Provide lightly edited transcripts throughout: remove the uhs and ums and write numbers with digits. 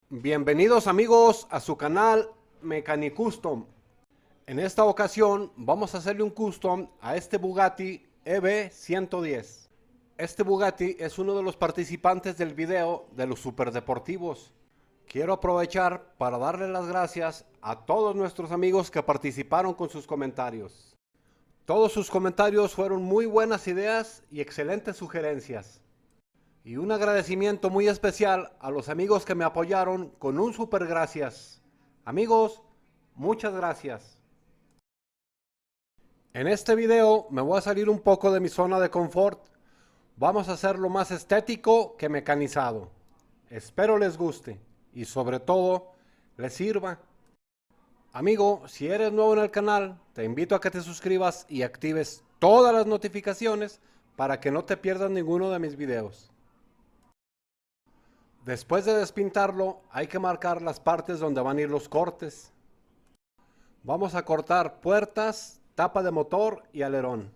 Bienvenidos amigos a su canal Mecanicustom. En esta ocasión vamos a hacerle un custom a este Bugatti EB110. Este Bugatti es uno de los participantes del video de los superdeportivos. Quiero aprovechar para darle las gracias a todos nuestros amigos que participaron con sus comentarios. Todos sus comentarios fueron muy buenas ideas y excelentes sugerencias. Y un agradecimiento muy especial a los amigos que me apoyaron con un super gracias. Amigos, muchas gracias. En este video me voy a salir un poco de mi zona de confort. Vamos a hacerlo más estético que mecanizado. Espero les guste y sobre todo les sirva. Amigo, si eres nuevo en el canal, te invito a que te suscribas y actives todas las notificaciones para que no te pierdas ninguno de mis videos. Después de despintarlo, hay que marcar las partes donde van a ir los cortes. Vamos a cortar puertas, tapa de motor y alerón.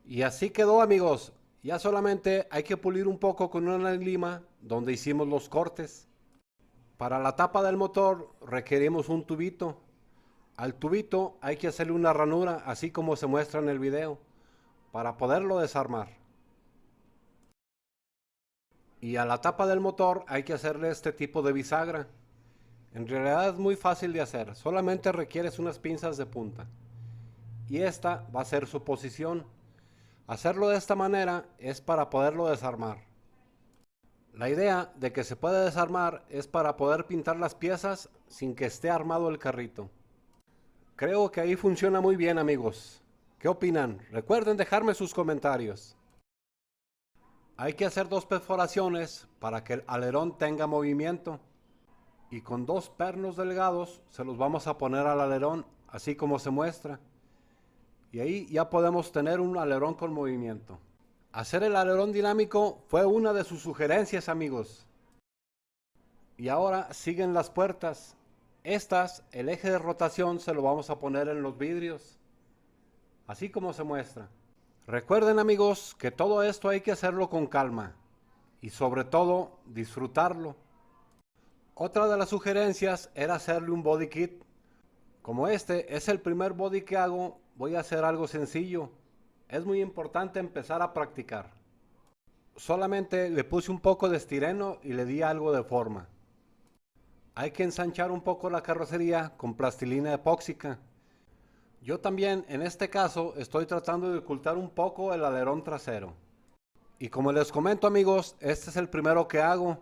Y así quedó, amigos. Ya solamente hay que pulir un poco con una lima donde hicimos los cortes. Para la tapa del motor requerimos un tubito. Al tubito hay que hacerle una ranura, así como se muestra en el video, para poderlo desarmar. Y a la tapa del motor hay que hacerle este tipo de bisagra. En realidad es muy fácil de hacer, solamente requieres unas pinzas de punta. Y esta va a ser su posición. Hacerlo de esta manera es para poderlo desarmar. La idea de que se puede desarmar es para poder pintar las piezas sin que esté armado el carrito. Creo que ahí funciona muy bien, amigos. ¿Qué opinan? Recuerden dejarme sus comentarios. Hay que hacer dos perforaciones para que el alerón tenga movimiento. Y con dos pernos delgados se los vamos a poner al alerón, así como se muestra. Y ahí ya podemos tener un alerón con movimiento. Hacer el alerón dinámico fue una de sus sugerencias, amigos. Y ahora siguen las puertas. Estas, el eje de rotación se lo vamos a poner en los vidrios, así como se muestra. Recuerden, amigos, que todo esto hay que hacerlo con calma y sobre todo disfrutarlo. Otra de las sugerencias era hacerle un body kit. Como este es el primer body que hago, voy a hacer algo sencillo. Es muy importante empezar a practicar. Solamente le puse un poco de estireno y le di algo de forma. Hay que ensanchar un poco la carrocería con plastilina epóxica. Yo también en este caso estoy tratando de ocultar un poco el alerón trasero. Y como les comento, amigos, este es el primero que hago.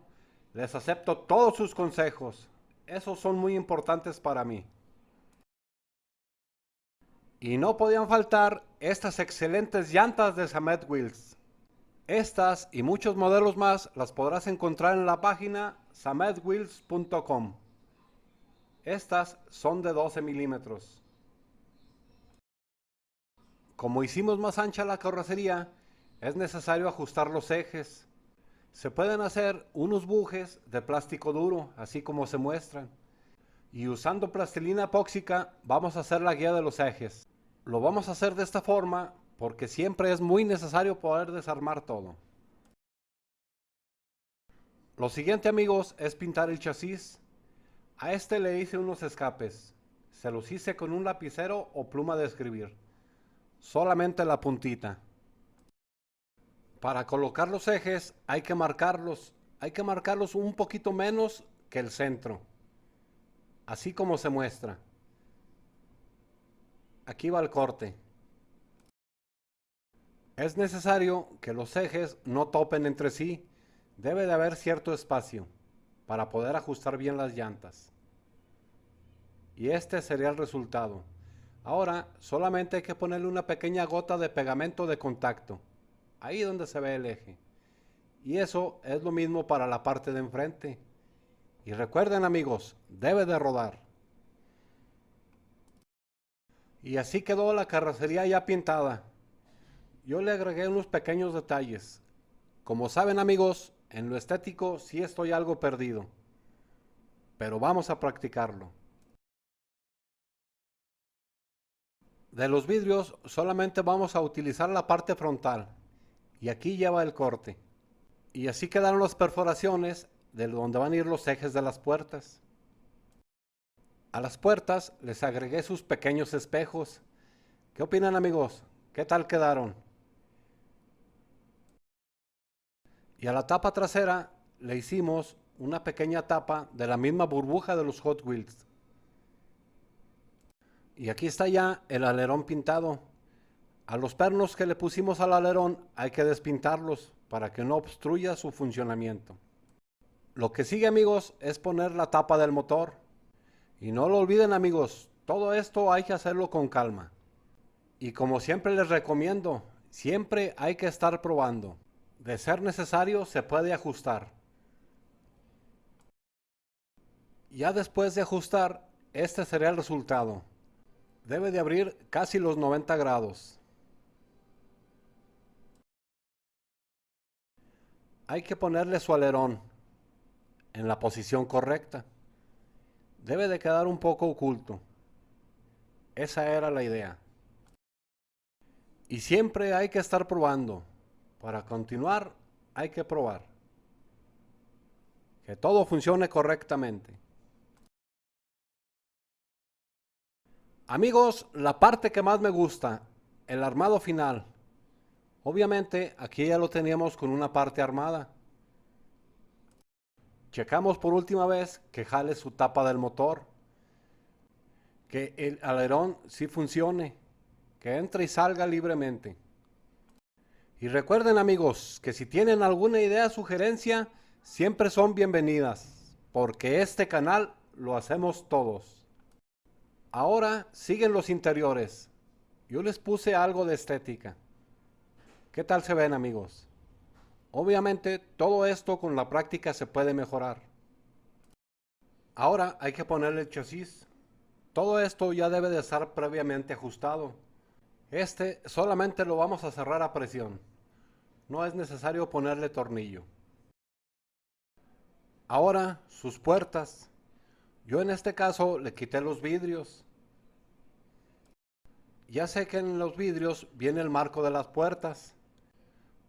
Les acepto todos sus consejos. Esos son muy importantes para mí. Y no podían faltar estas excelentes llantas de Samet Wheels. Estas y muchos modelos más las podrás encontrar en la página sametwheels.com. Estas son de 12 milímetros. Como hicimos más ancha la carrocería, es necesario ajustar los ejes. Se pueden hacer unos bujes de plástico duro, así como se muestran. Y usando plastilina epóxica vamos a hacer la guía de los ejes. Lo vamos a hacer de esta forma porque siempre es muy necesario poder desarmar todo. Lo siguiente, amigos, es pintar el chasis. A este le hice unos escapes. Se los hice con un lapicero o pluma de escribir. Solamente la puntita. Para colocar los ejes hay que marcarlos. Hay que marcarlos un poquito menos que el centro. Así como se muestra. Aquí va el corte. Es necesario que los ejes no topen entre sí. Debe de haber cierto espacio para poder ajustar bien las llantas. Y este sería el resultado. Ahora solamente hay que ponerle una pequeña gota de pegamento de contacto, ahí donde se ve el eje. Y eso es lo mismo para la parte de enfrente. Y recuerden, amigos, debe de rodar. Y así quedó la carrocería ya pintada. Yo le agregué unos pequeños detalles. Como saben, amigos, en lo estético sí estoy algo perdido, pero vamos a practicarlo. De los vidrios solamente vamos a utilizar la parte frontal y aquí lleva el corte. Y así quedaron las perforaciones de donde van a ir los ejes de las puertas. A las puertas les agregué sus pequeños espejos. ¿Qué opinan, amigos? ¿Qué tal quedaron? Y a la tapa trasera le hicimos una pequeña tapa de la misma burbuja de los Hot Wheels. Y aquí está ya el alerón pintado. A los pernos que le pusimos al alerón hay que despintarlos para que no obstruya su funcionamiento. Lo que sigue, amigos, es poner la tapa del motor. Y no lo olviden, amigos, todo esto hay que hacerlo con calma. Y como siempre les recomiendo, siempre hay que estar probando. De ser necesario, se puede ajustar. Ya después de ajustar, este sería el resultado. Debe de abrir casi los 90 grados. Hay que ponerle su alerón en la posición correcta. Debe de quedar un poco oculto. Esa era la idea. Y siempre hay que estar probando. Para continuar, hay que probar. Que todo funcione correctamente. Amigos, la parte que más me gusta, el armado final. Obviamente, aquí ya lo teníamos con una parte armada. Checamos por última vez que jale su tapa del motor. Que el alerón sí funcione. Que entre y salga libremente. Y recuerden, amigos, que si tienen alguna idea o sugerencia, siempre son bienvenidas, porque este canal lo hacemos todos. Ahora siguen los interiores. Yo les puse algo de estética. ¿Qué tal se ven, amigos? Obviamente todo esto con la práctica se puede mejorar. Ahora hay que ponerle el chasis. Todo esto ya debe de estar previamente ajustado. Este solamente lo vamos a cerrar a presión. No es necesario ponerle tornillo. Ahora sus puertas. Yo en este caso le quité los vidrios. Ya sé que en los vidrios viene el marco de las puertas,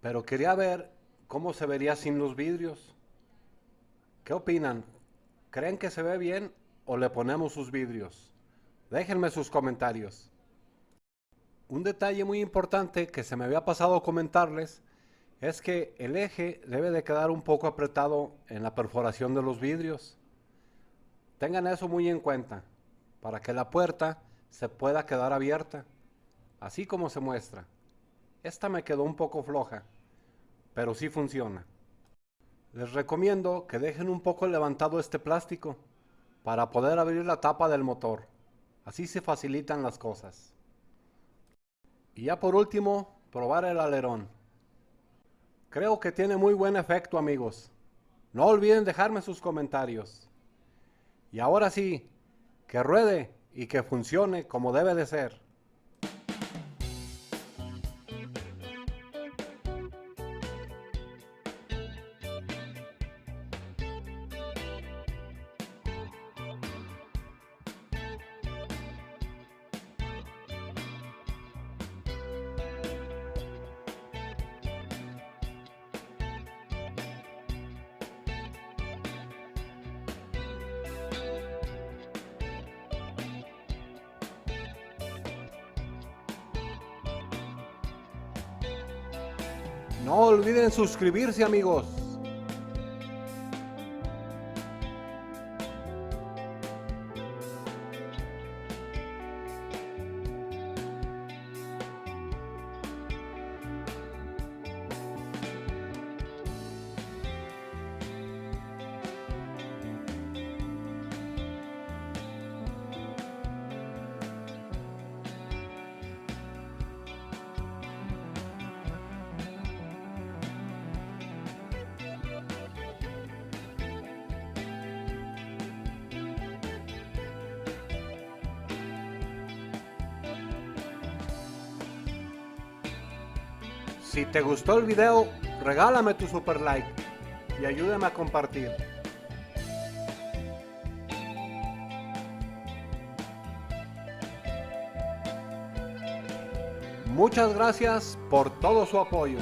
pero quería ver cómo se vería sin los vidrios. ¿Qué opinan? ¿Creen que se ve bien o le ponemos sus vidrios? Déjenme sus comentarios. Un detalle muy importante que se me había pasado comentarles es que el eje debe de quedar un poco apretado en la perforación de los vidrios. Tengan eso muy en cuenta para que la puerta se pueda quedar abierta, así como se muestra. Esta me quedó un poco floja, pero sí funciona. Les recomiendo que dejen un poco levantado este plástico para poder abrir la tapa del motor. Así se facilitan las cosas. Y ya por último, probar el alerón. Creo que tiene muy buen efecto, amigos. No olviden dejarme sus comentarios. Y ahora sí, que ruede y que funcione como debe de ser. No olviden suscribirse, amigos. Si te gustó el video, regálame tu super like y ayúdame a compartir. Muchas gracias por todo su apoyo.